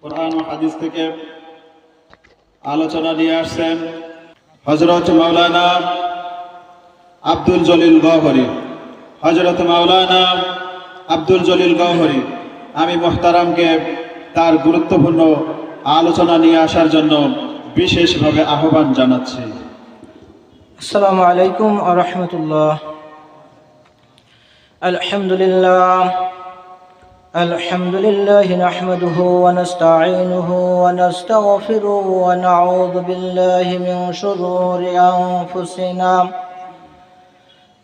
কোরআন ও হাদিস থেকে আলোচনা নিয়ে আসছেন হযরত মাওলানা আব্দুল জলিল গওহরী। হযরত মাওলানা আব্দুল জলিল গওহরী আমি মুহতারামকে তার গুরুত্বপূর্ণ আলোচনা নিয়ে আসার জন্য বিশেষভাবে আহ্বান জানাচ্ছি। আসসালামু আলাইকুম ওয়া রাহমাতুল্লাহ। আলহামদুলিল্লাহ নাহমাদুহু ওয়া নাস্তাঈনুহু ওয়া নাস্তাগফিরুহু ওয়া নাউযু বিল্লাহি মিন শুরুরি আনফুসিনা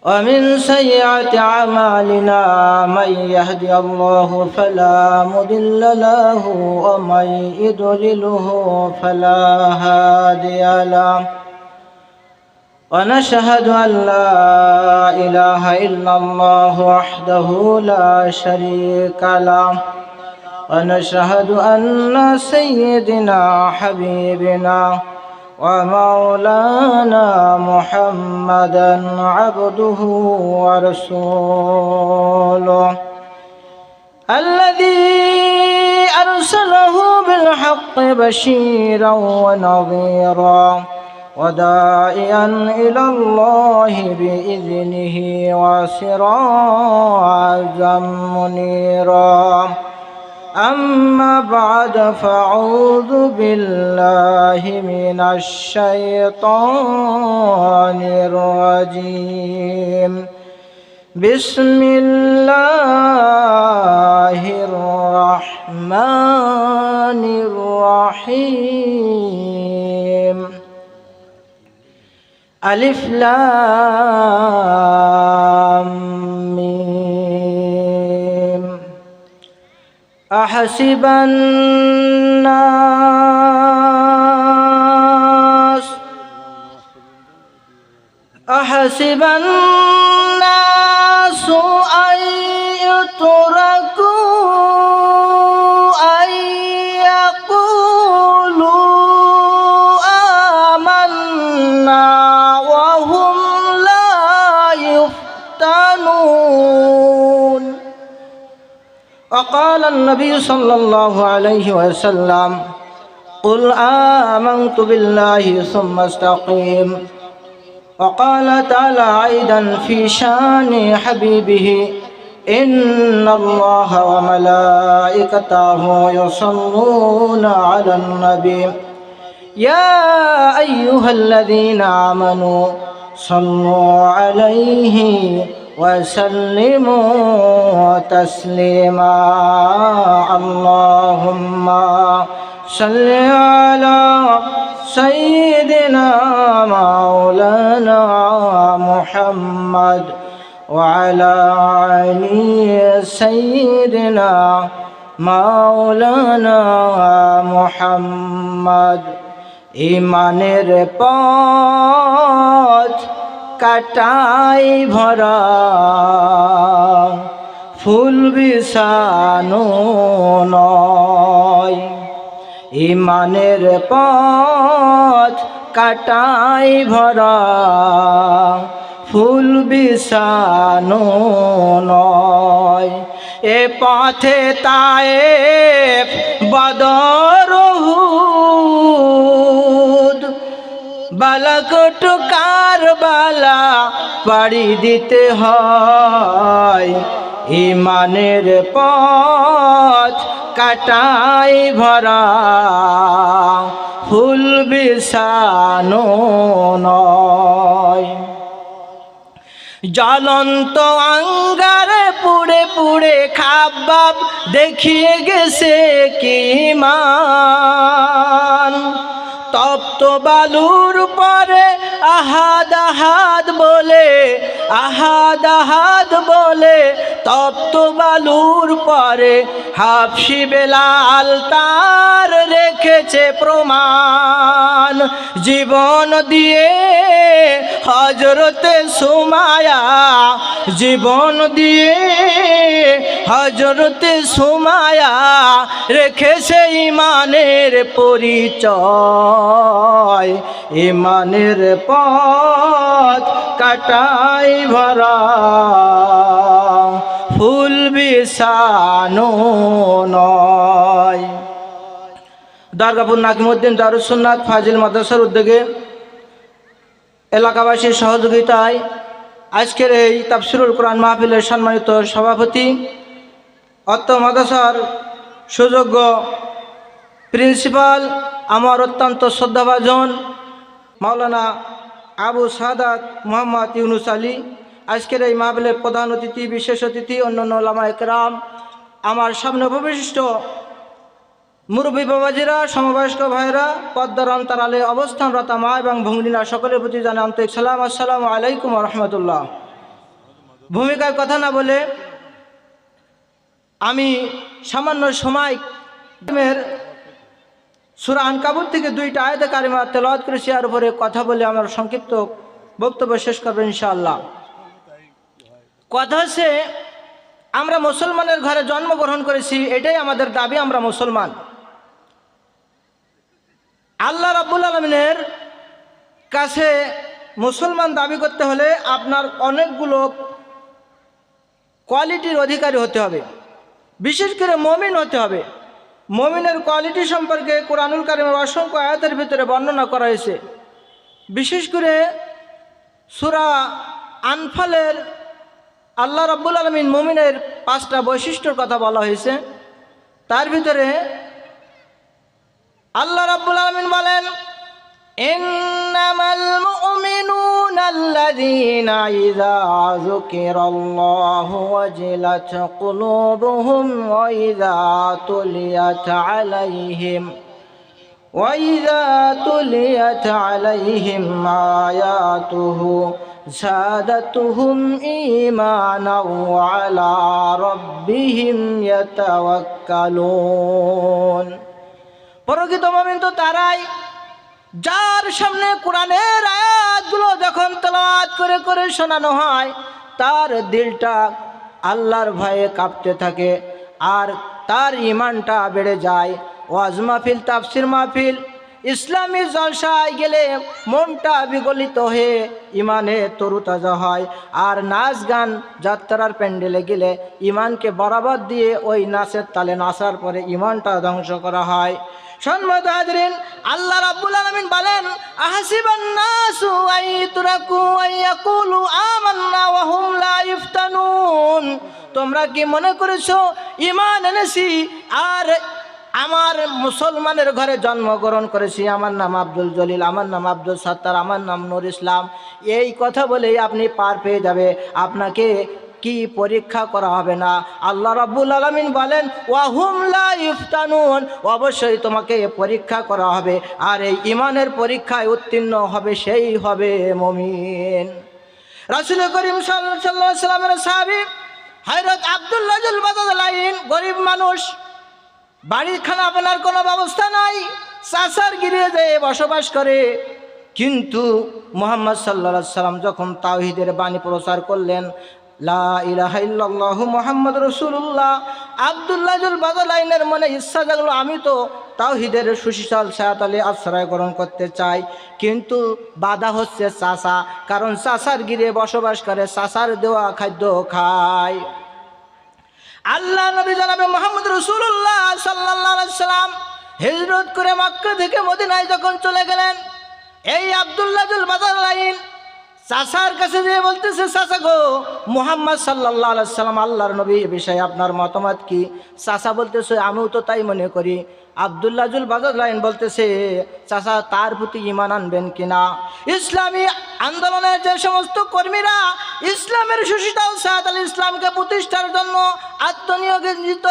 ওয়া মিন সাইয়্যাতি আমালিনা মান ইয়াহদিহিল্লাহু ফালা মুদিল্লা লাহু ওয়া মান ইউদ্লিলহু ফালা হাদিয়া লাহু ونشهد أن لا إله إلا الله وحده لا شريك له ونشهد أن سيدنا حبيبنا ومولانا محمدا عبده ورسوله الذي أرسله بالحق بشيرا ونظيرا وداعيا إلى الله بإذنه وسراجا منيرا أما بعد فأعوذ بالله من الشيطان الرجيم بسم الله الرحمن الرحيم ألف لام ميم أحسب الناس أن يتركوا أن يقولوا آمنا وهم لا يفتنون. وقال النبي صلى الله عليه وسلم قل آمنت بالله ثم استقيم. وقال تعالى أيضا في شان حبيبه إن الله وملائكته يصلون على النبي يا أيها الذين آمنوا صلوا عليه وسلموا تسليما. اللهم صل على سيدنا مولانا محمد وعلى آل سيدنا مولانا محمد. ইমানের পথ কাটাই ভরা ফুল বিছানো নয়। ইমানের পথ কাটাই ভরা ফুল বিছানো নয়। এ পথে তায়েফ বদর উহুদ বালাকোট কারবালা পাড়ি দিতে হয়। ইমানের পথ কাটাই ভরা ফুল বিছানো নয়। জ্বলন্ত অঙ্গারে পুড়ে পুড়ে খাবাব দেখিয়ে গেছে কি মান। তপ্ত বালুর পরে আহাদ আহাদ বলে আহাদ আহাদ বলে তপ্ত বালুর পরে হাফসি বেলাল তার রেখেছে প্রমাণ। জীবন দিয়ে হযরতে সুমায়া জীবন দিয়ে হযরতে সুমায়া রেখেছে ইমানের পরিচয়। ইমানের পথ কাটাই ভরা ফুল বিছানো নয়। দরগাপুর নাকিমউদ্দিন দারুস সুন্নাত ফাজিল মাদ্রাসার উদ্যোগে এলাকাবাসীর সহযোগিতায় আজকের এই তাফসিরুল কোরআন মাহফিলের সম্মানিত সভাপতি অত্র মাদ্রাসার সুযোগ্য প্রিন্সিপাল আমার অত্যন্ত শ্রদ্ধাভাজন মাওলানা আবু সাদাত মোহাম্মদ ইউনুস আলী, আজকের এই মাহফিলের প্রধান অতিথি, বিশেষ অতিথি, অন্যান্য ওলামা একরাম, আমার সামনে উপবিষ্ট মুরব্বী বাবাজিরা, সমবয়স্ক ভাইরা, পদ্মার অন্তরালে অবস্থানরত মা এবং ভগ্নীরা, সকলের প্রতি জানাই আন্তরিক সালাম। আসসালামু আলাইকুম ওয়া রাহমাতুল্লাহ। ভূমিকায় কথা না বলে আমি সামান্য সময় সূরা আনকাবুত থেকে 2টা আয়াতে কারিমা তেলাওয়াত করেছি, আর উপরে কথা বলে আমার সংক্ষিপ্ত বক্তব্য শেষ করব ইনশাআল্লাহ। কথা হচ্ছে, আমরা মুসলমানের ঘরে জন্মগ্রহণ করেছি, এটাই আমাদের দাবি, আমরা মুসলমান। আল্লাহ রাব্বুল আলামিনের কাছে মুসলমান দাবি করতে হলে আপনার অনেকগুলো কোয়ালিটির অধিকারী হতে হবে, বিশেষ করে মুমিন হতে হবে। মুমিনের কোয়ালিটি সম্পর্কে কোরআনুল কারীমের অসংখ্য আয়াতের ভিতরে বর্ণনা করা হয়েছে। বিশেষ করে সূরা আনফালের আল্লাহ রাব্বুল আলামিন মুমিনের 5টা বৈশিষ্ট্যর কথা বলা হয়েছে। তার ভিতরে আল্লাহ রাব্বুল আলামিন বলেন, ইন্নামাল মুমিনুনা আল্লাযীনা ইযা যুকিরাল্লাহু ওয়াজিলাত কুলুবুহুম ওয়া ইযা তুলিয়াত আলাইহিম আয়াতুহু زادتهم إيمانا وعلى ربهم يتوكلون। প্রকৃত মুমিন তো তারাই যার সামনে কোরআনের আয়াতগুলো যখন তেলাওয়াত করে করে শোনানো হয়, তার দিলটা আল্লাহর ভয়ে কাঁপতে থাকে আর তার ঈমানটা বেড়ে যায়। ওয়াজ মাহফিল, তাফসির মাহফিল, ইসলামী জলসায় গেলে মনটা বিগলিত হয়ে ইমানে তরুতাজা হয়। আর নাচ গান যাত্রার প্যান্ডেলে গেলে ইমানকে বরাবর দিয়ে ওই নাচের তালে নাচার পরে ইমানটা ধ্বংস করা হয়। সম্মানিত হাজরিন, আল্লাহ রাব্বুল আলামিন বলেন, আহাসিবান নাসু আইতুরাকু আইয়াকুলু আমান্না ওয়া হুম লা ইফতানুন। তোমরা কি মনে করেছো ঈমান এনেছি আর আমার মুসলমানের ঘরে জন্মগ্রহণ করেছি, আমার নাম আব্দুল জলিল, আমার নাম আব্দুল সাত্তার, আমার নাম নূর ইসলাম, এই কথা বলেই আপনি পার পেয়ে যাবে, আপনাকে কি পরীক্ষা করা হবে না? আল্লাহ রাব্বুল আলামিন বলেন, ওয়াহুম লা ইফতানুন, অবশ্যই তোমাকে পরীক্ষা করা হবে, আর এই ঈমানের পরীক্ষায় উত্তীর্ণ হবে সেই হবে মুমিন। রাসূল করিম সাল্লাল্লাহু আলাইহি সাল্লামের সাহাবী হযরত আব্দুল্লাহ জুল বাদালাইন, গরিব মানুষ, বাড়ির খানা বানার কোনো ব্যবস্থা নাই, চাচার গৃহে বসবাস করে। কিন্তু মুহাম্মদ সাল্লাল্লাহু আলাইহি সাল্লাম যখন তাওহীদের বাণী প্রচার করলেন, লা ইলাহা ইল্লাল্লাহু মুহাম্মাদুর রাসূলুল্লাহ, আব্দুল্লাহ জুল বাদালাইনের মনে ইচ্ছা জাগলো, আমি তো তাওহীদের সুশীতল ছায়াতলে আশ্রয় গ্রহণ করতে চাই, কিন্তু বাধা হচ্ছে চাচা, কারণ চাচার গৃহে বসবাস করে, চাচার দেওয়া খাদ্য খায়। আল্লাহ নবী জনাবে মুহাম্মদ রাসূলুল্লাহ সাল্লাল্লাহু আলাইহি সাল্লাম হিজরত করে মক্কা থেকে মদিনায় যখন চলে গেলেন, এই আব্দুল্লাহ জুল বাদালাইন চাচার কাছে যেয়ে বলতেছে, চাচা গো, মুহাম্মদ সাল্লাল্লাহু আলাইহি সাল্লাম আল্লাহর নবী, এ বিষয়ে আপনার মতামত কি? চাচা বলতেছে, আমিও তো তাই মনে করি। আব্দুল্লাহ জুল বাদালাইন বলতেছে, চাচা তার প্রতি ঈমান আনবেন কিনা? ইসলামী আন্দোলনের যে সমস্ত কর্মীরা ইসলামের সুশীতল ছায়াতলে ইসলামকে প্রতিষ্ঠার জন্য আত্মনিয়োজিত,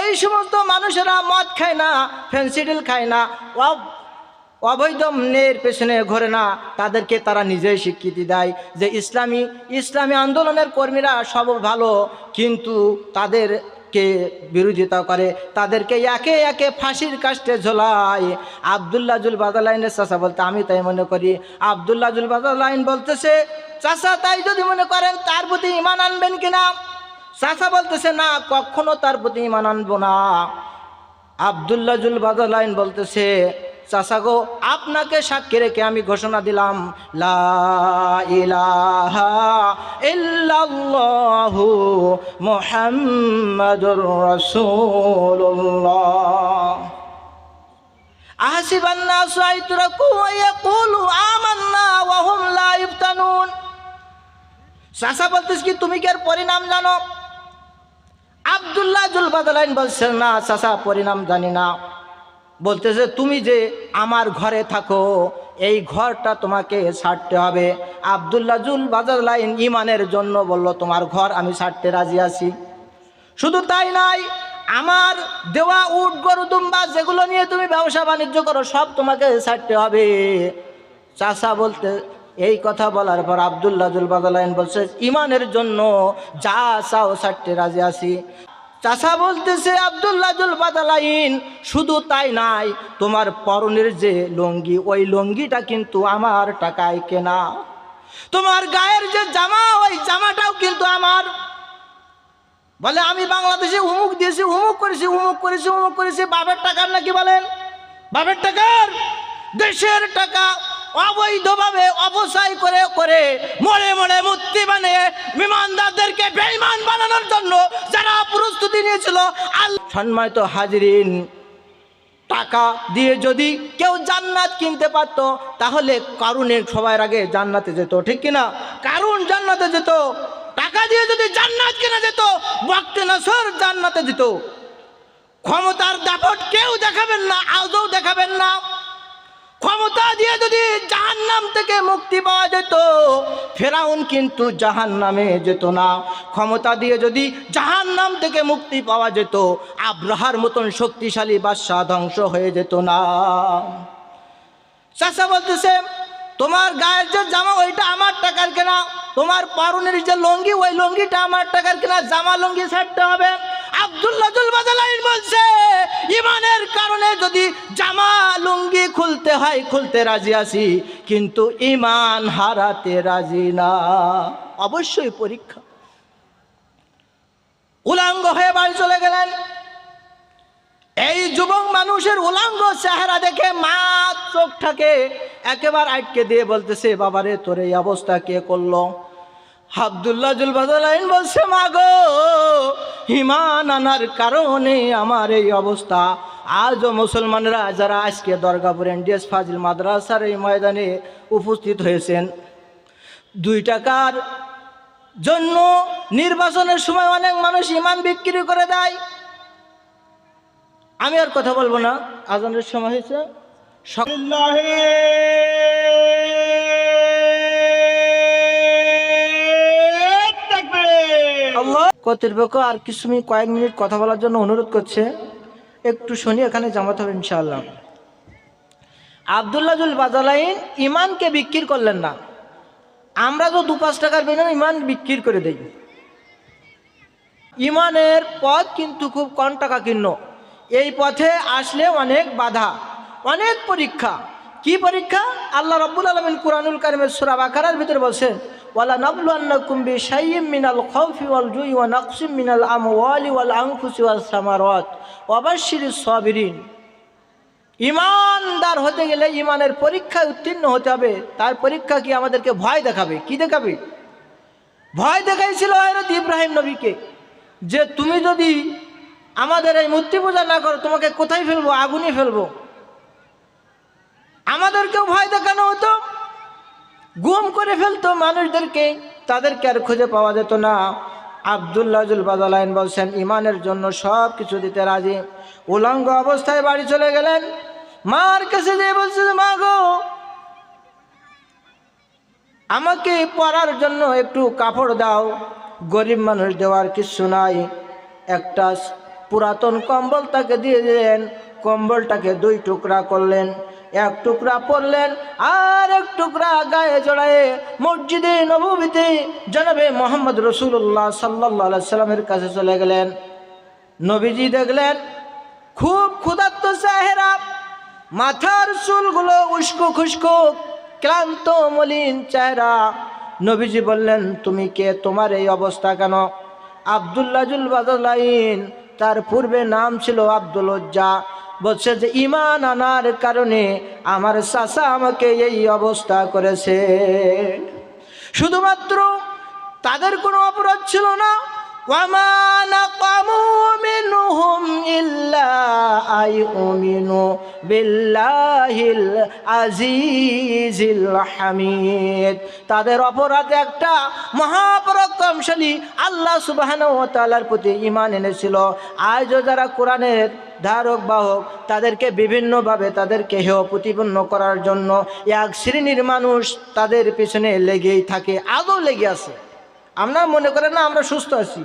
এই সমস্ত মানুষেরা মদ খায় না, ফেন্সিডিল খায় না, অবৈধ মেয়ের পেছনে ঘোরে না, তাদেরকে তারা নিজেই স্বীকৃতি দেয় যে ইসলামী আন্দোলনের কর্মীরা সব ভালো, কিন্তু তাদেরকে বিরোধিতা করে, তাদেরকে একে একে ফাঁসির কাস্টে ঝোলায়। আব্দুল্লাহ জুল বাদালাইনের চাচা বলতে, আমি তাই মনে করি। আব্দুল্লাহ জুল বাদালাইন বলতেছে, চাচা তাই যদি মনে করেন, তার প্রতি ঈমান আনবেন কিনা? চাচা বলতেছে, না, কখনো তার প্রতি ঈমান আনবো না। আব্দুল্লাহ জুল বাদালাইন বলতেছে, চাচা গো, আপনাকে সাক্ষী রেখে আমি ঘোষণা দিলাম, লা ইলাহা ইল্লাল্লাহু মুহাম্মাদুর রাসূলুল্লাহ। আহাসিবান নাসু আইতুরাকু ওয়া ইয়াকুলু আমান্না ওয়া হুম লা ইফতানুন। চাচা বলতেছে কি তুমি কি এর পরিণাম জানো? আব্দুল্লাহ জুল বাদলাইন বলছেন না চাচা পরিণাম জানি না। বলতেছে তুমি যে আমার ঘরে থাকো এই ঘরটা তোমাকে ছাড়তে হবে। আব্দুল্লাহ জুল বাদলাইন ইমানের জন্য বলল তোমার ঘর আমি ছাড়তে রাজি আছি। শুধু তাই নয়, আমার দেওয়া উট গরু দুম্বা যেগুলো নিয়ে তুমি ব্যবসা বাণিজ্য করো সব তোমাকে ছাড়তে হবে। চাচা বলতে এই কথা বলার পর আব্দুল্লাহ জুল বাদলাইন বলছে ইমানের জন্য যা চাও ছাড়তে রাজি আছি। চাচা বলতেছে আব্দুল্লাহ জুল বাদলাইন শুধু তাই নাই, তোমার পরনের যে লুঙ্গি ওই লুঙ্গিটা কিন্তু আমার টাকায় কেনা, তোমার গায়ের যে জামা ওই জামাটাও কিন্তু আমার। বলে আমি বাংলাদেশে উমুক দিয়েছি, উমুক করেছি, উমুক করেছি, উমুক করেছি। বাপের টাকার নাকি বলেন? বাপের টাকার, দেশের টাকা অবৈধভাবে অপচয় করে করে মরে মরে মূর্তি বানিয়ে বিমানদারদেরকে বেঈমান বানানোর জন্য যারা প্রস্তুতি নিয়েছিল। সম্মানিত হাজিরিন, টাকা দিয়ে যদি কেউ জান্নাত কিনতে পারতো তাহলে কারুনের সবার আগে জান্নাতে যেত, ঠিক কিনা? কারুন জান্নাতে যেত। টাকা দিয়ে যদি জান্নাত কেনা যেত বক্তে নসর জান্নাতে যেত। ক্ষমতার দাপট কেউ দেখাবেন না, আজও দেখাবেন না। ক্ষমতা দিয়ে যদি জাহান্নাম থেকে মুক্তি পাওয়া যেত ফেরাউন কিন্তু জাহান্নামে যেত না। ক্ষমতা দিয়ে যদি জাহান্নাম থেকে মুক্তি পাওয়া যেত আব্রাহার মতন শক্তিশালী বাদশা ধ্বংস হয়ে যেত না। চাচা বলতেছে তোমার গায়ের যে জামা ওইটা আমার টাকার কেনা, তোমার পরনের যে লুঙ্গি ওই লুঙ্গিটা আমার টাকার কেনা, জামা লুঙ্গি ছাড়তে হবে। আব্দুল্লাহ জুল বাদলাইন বলছে ইমানের কারণে যদি জামা লুঙ্গি খুলতে হয় খুলতে রাজি আছি, কিন্তু ইমান হারাতে রাজি না। অবশ্যই পরীক্ষা। উলাঙ্গ হয়ে বাড়ি চলে গেলেন। এই যুবক মানুষের উলাঙ্গ চেহারা দেখে মা চোখটাকে একেবারে আটকে দিয়ে বলতেছে বাবারে তোর এই অবস্থা কে করলো? আব্দুল্লাহ জুল বাদলাইন বলছে মা গো, ঈমান আনার কারণে আমার এই অবস্থা। আজও মুসলমানরা যারা আজকে দরগাপুর এনডিএস ফাজিল মাদ্রাসার এই ময়দানে উপস্থিত হয়েছেন, 2 টাকার জন্য নির্বাচনের সময় অনেক মানুষ ঈমান বিক্রি করে দেয়। আমি আর কথা বলবো না, আজানের সময় হয়েছে। কর্তৃপক্ষ আর কিছু কয়েক মিনিট কথা বলার জন্য অনুরোধ করছে, একটু শুনি, এখানে জামাত হবে ইনশাআল্লাহ। আব্দুল্লাহ জুল বাদলাইন ইমানকে বিক্রি করলেন না। আমরা তো 2-5 টাকার বিনিময়ে ইমান বিক্রি করে দেই। ইমানের পথ কিন্তু খুব কম টাকা কিন্ন। এই পথে আসলে অনেক বাধা, অনেক পরীক্ষা। কি পরীক্ষা? আল্লাহ রাব্বুল আলামিন কুরআনুল কারীমের সূরা বাকারার ভিতরে বলছেন ওয়ালা নাবলুয়ান্নাকুম বিশাইয়্যিম মিনাল খাউফি ওয়াল জুই ওয়া নাকসিম মিনাল আমওয়ালি ওয়াল আনফুসি ওয়াস সামারাত ওয়া বাশশিরিস সাবিরিন। ইমানদার হতে গেলে ইমানের পরীক্ষায় উত্তীর্ণ হতে হবে। তার পরীক্ষা কি? আমাদেরকে ভয় দেখাবে। কি দেখাবে? ভয় দেখাইছিল হযরত ইব্রাহিম নবীকে যে তুমি যদি আমাদের এই মূর্তি পূজা না করো তোমাকে কোথায় ফেলবো? আগুনে ফেলবো। আমাদেরকেও ভয় দেখানো হতো, গুম করে ফেলতো মানুষদেরকে, তাদেরকে আর খুঁজে পাওয়া যেত না। আব্দুল্লাহ জুল বাদলাইন বলছেন ইমানের জন্য সব কিছু দিতে রাজি। উলঙ্গ অবস্থায় বাড়ি চলে গেলেন। মার কাছে যেয়ে বলছে মা গো, আমাকে পরার জন্য একটু কাপড় দাও। গরিব মানুষ, দেওয়ার কিছু নাই। একটা পুরাতন কম্বল তাকে দিয়ে দিলেন। কম্বলটাকে 2 টুকরা করলেন, 1 টুকরা পরলেন আর 1 টুকরা গায়ে জড়ায়ে মসজিদে নববীতে জনাবে মোহাম্মদ রাসূলুল্লাহ সাল্লাল্লাহু আলাইহি সাল্লামের কাছে চলে গেলেন। নবীজি দেখলেন খুব ক্ষুধার্ত চেহারা, মাথার চুলগুলো উস্কো খুস্কো, ক্লান্ত মলিন চেহারা। নবীজি বললেন তুমি কে? তোমার এই অবস্থা কেন? আব্দুল্লাহ জুল বাদলাইন, তার পূর্বে নাম ছিল আব্দুল উজ্জা, বলছে যে ঈমান আনার কারণে আমার চাচা আমাকে এই অবস্থা করেছে। শুধুমাত্র তাদের কোনো অপরাধ ছিল না, وما نقموا منهم إلا أن يؤمنوا بالله العزيز الحميد তাদের অপরাধ একটা মহাপরাক্রমশালী আল্লাহ সুবহানাহু ওয়া তাআলার প্রতি ঈমান এনেছিল। আজও যারা কোরআনের ধারক বাহক তাদেরকে বিভিন্নভাবে তাদেরকে হেয় প্রতিপন্ন করার জন্য এক শ্রেণীর মানুষ তাদের পিছনে লেগেই থাকে, আজও লেগে আছে। আমরা মনে করেন না আমরা সুস্থ আছি,